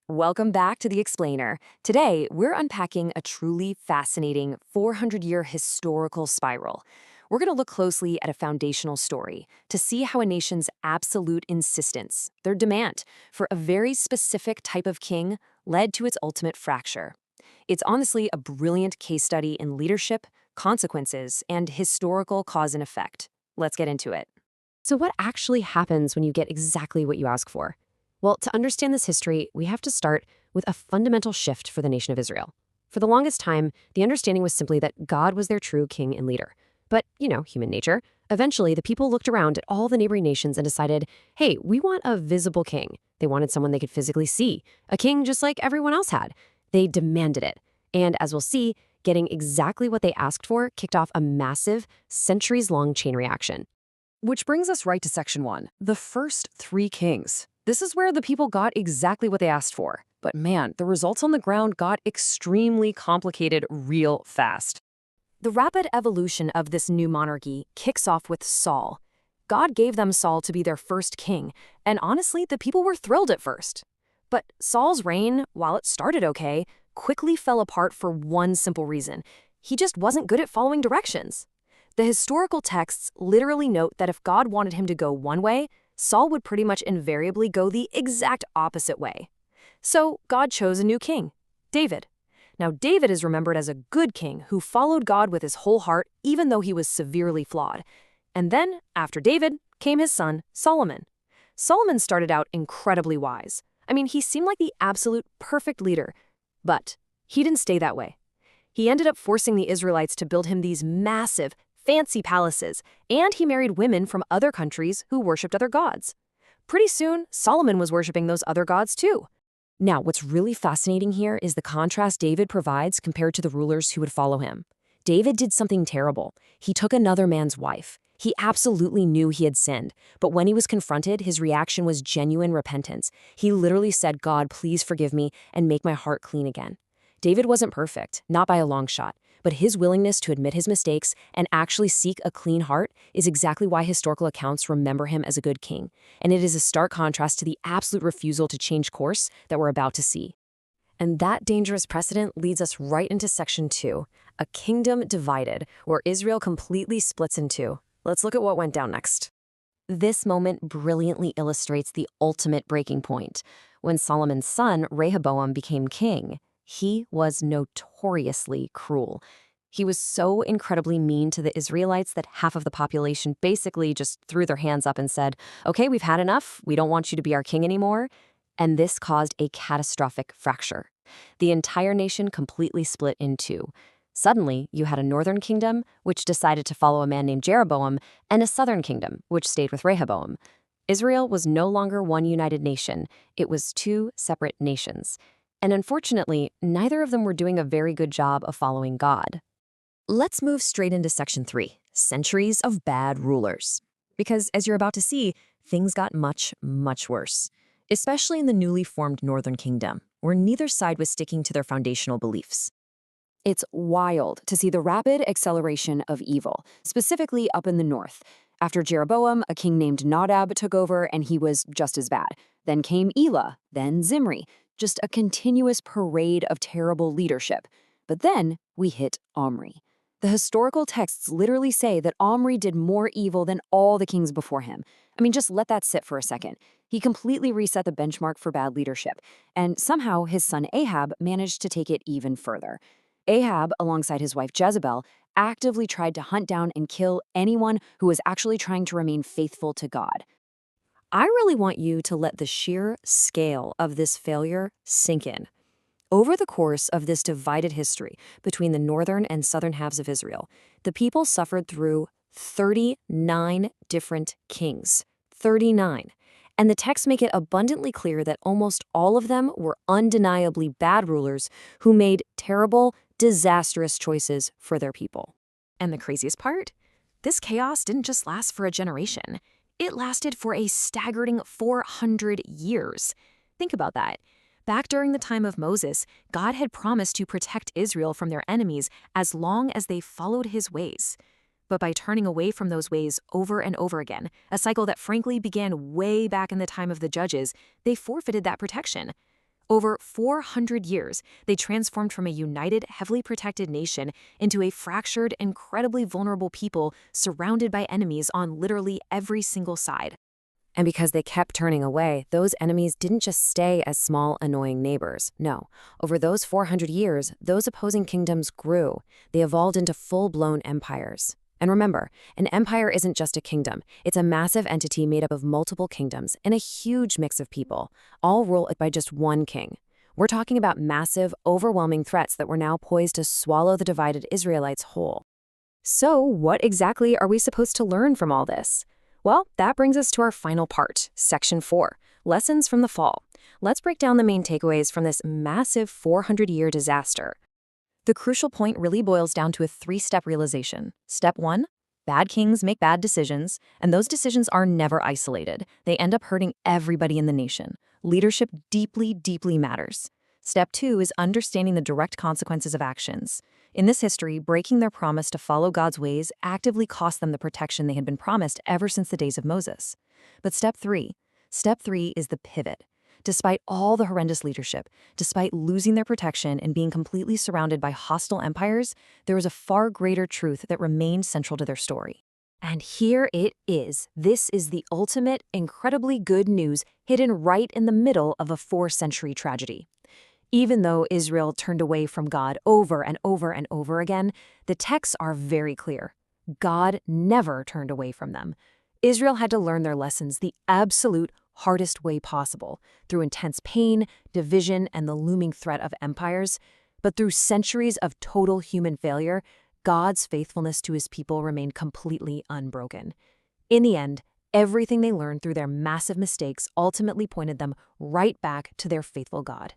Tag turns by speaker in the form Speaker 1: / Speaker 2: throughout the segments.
Speaker 1: Welcome back to The Explainer. Today, we're unpacking a truly fascinating 400-year historical spiral. We're going to look closely at a foundational story to see how a nation's absolute insistence, their demand for a very specific type of king, led to its ultimate fracture. It's honestly a brilliant case study in leadership, consequences, and historical cause and effect. Let's get into it. So what actually happens when you get exactly what you ask for? Well, to understand this history, we have to start with a fundamental shift for the nation of Israel. For the longest time, the understanding was simply that God was their true king and leader. But, human nature. Eventually, the people looked around at all the neighboring nations and decided, hey, we want a visible king. They wanted someone they could physically see, a king just like everyone else had. They demanded it. And as we'll see, getting exactly what they asked for kicked off a massive, centuries-long chain reaction. Which brings us right to section 1, the first three kings. This is where the people got exactly what they asked for. But man, the results on the ground got extremely complicated real fast. The rapid evolution of this new monarchy kicks off with Saul. God gave them Saul to be their first king, and honestly, the people were thrilled at first. But Saul's reign, while it started okay, quickly fell apart for one simple reason. He just wasn't good at following directions. The historical texts literally note that if God wanted him to go one way, Saul would pretty much invariably go the exact opposite way. So God chose a new king, David. Now, David is remembered as a good king who followed God with his whole heart, even though he was severely flawed. And then, after David, came his son, Solomon. Solomon started out incredibly wise. He seemed like the absolute perfect leader. But he didn't stay that way. He ended up forcing the Israelites to build him these massive, fancy palaces, and he married women from other countries who worshipped other gods. Pretty soon, Solomon was worshiping those other gods too. Now, what's really fascinating here is the contrast David provides compared to the rulers who would follow him. David did something terrible. He took another man's wife. He absolutely knew he had sinned, but when he was confronted, his reaction was genuine repentance. He literally said, God, please forgive me and make my heart clean again. David wasn't perfect, not by a long shot, but his willingness to admit his mistakes and actually seek a clean heart is exactly why historical accounts remember him as a good king, and it is a stark contrast to the absolute refusal to change course that we're about to see. And that dangerous precedent leads us right into section 2, a kingdom divided, where Israel completely splits in two. Let's look at what went down next. This moment brilliantly illustrates the ultimate breaking point. When Solomon's son, Rehoboam, became king, he was notoriously cruel. He was so incredibly mean to the Israelites that half of the population basically just threw their hands up and said, okay, we've had enough. We don't want you to be our king anymore. And this caused a catastrophic fracture. The entire nation completely split in two. Suddenly, you had a northern kingdom, which decided to follow a man named Jeroboam, and a southern kingdom, which stayed with Rehoboam. Israel was no longer one united nation. It was two separate nations. And unfortunately, neither of them were doing a very good job of following God. Let's move straight into section 3, centuries of bad rulers. Because as you're about to see, things got much, much worse. Especially in the newly formed Northern Kingdom, where neither side was sticking to their foundational beliefs. It's wild to see the rapid acceleration of evil, specifically up in the north. After Jeroboam, a king named Nadab took over, and he was just as bad. Then came Elah, then Zimri. Just a continuous parade of terrible leadership. But then we hit Omri. The historical texts literally say that Omri did more evil than all the kings before him. Just let that sit for a second. He completely reset the benchmark for bad leadership, and somehow his son Ahab managed to take it even further. Ahab, alongside his wife Jezebel, actively tried to hunt down and kill anyone who was actually trying to remain faithful to God. I really want you to let the sheer scale of this failure sink in. Over the course of this divided history between the northern and southern halves of Israel, the people suffered through 39 different kings. 39. And the texts make it abundantly clear that almost all of them were undeniably bad rulers who made terrible, disastrous choices for their people. And the craziest part? This chaos didn't just last for a generation. It lasted for a staggering 400 years. Think about that. Back during the time of Moses, God had promised to protect Israel from their enemies as long as they followed his ways. But by turning away from those ways over and over again, a cycle that frankly began way back in the time of the judges, they forfeited that protection. Over 400 years, they transformed from a united, heavily protected nation into a fractured, incredibly vulnerable people surrounded by enemies on literally every single side. And because they kept turning away, those enemies didn't just stay as small, annoying neighbors. No, over those 400 years, those opposing kingdoms grew. They evolved into full-blown empires. And remember, an empire isn't just a kingdom. It's a massive entity made up of multiple kingdoms and a huge mix of people, all ruled by just one king. We're talking about massive, overwhelming threats that were now poised to swallow the divided Israelites whole. So, what exactly are we supposed to learn from all this? Well, that brings us to our final part, Section 4, Lessons from the Fall. Let's break down the main takeaways from this massive 400-year disaster. The crucial point really boils down to a 3-step realization. Step 1, bad kings make bad decisions, and those decisions are never isolated. They end up hurting everybody in the nation. Leadership deeply, deeply matters. Step 2 is understanding the direct consequences of actions. In this history, breaking their promise to follow God's ways actively cost them the protection they had been promised ever since the days of Moses. But Step 3 is the pivot. Despite all the horrendous leadership, despite losing their protection and being completely surrounded by hostile empires, there was a far greater truth that remained central to their story. And here it is. This is the ultimate, incredibly good news hidden right in the middle of a 4-century tragedy. Even though Israel turned away from God over and over and over again, the texts are very clear. God never turned away from them. Israel had to learn their lessons the absolute hardest way possible, through intense pain, division, and the looming threat of empires. But through centuries of total human failure, God's faithfulness to his people remained completely unbroken. In the end, everything they learned through their massive mistakes ultimately pointed them right back to their faithful God.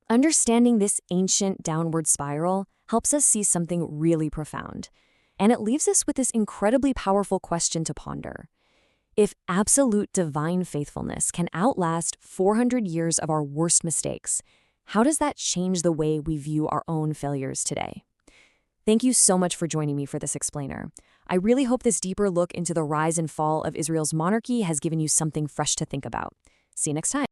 Speaker 1: Understanding this ancient downward spiral helps us see something really profound. And it leaves us with this incredibly powerful question to ponder. If absolute divine faithfulness can outlast 400 years of our worst mistakes, how does that change the way we view our own failures today? Thank you so much for joining me for this explainer. I really hope this deeper look into the rise and fall of Israel's monarchy has given you something fresh to think about. See you next time.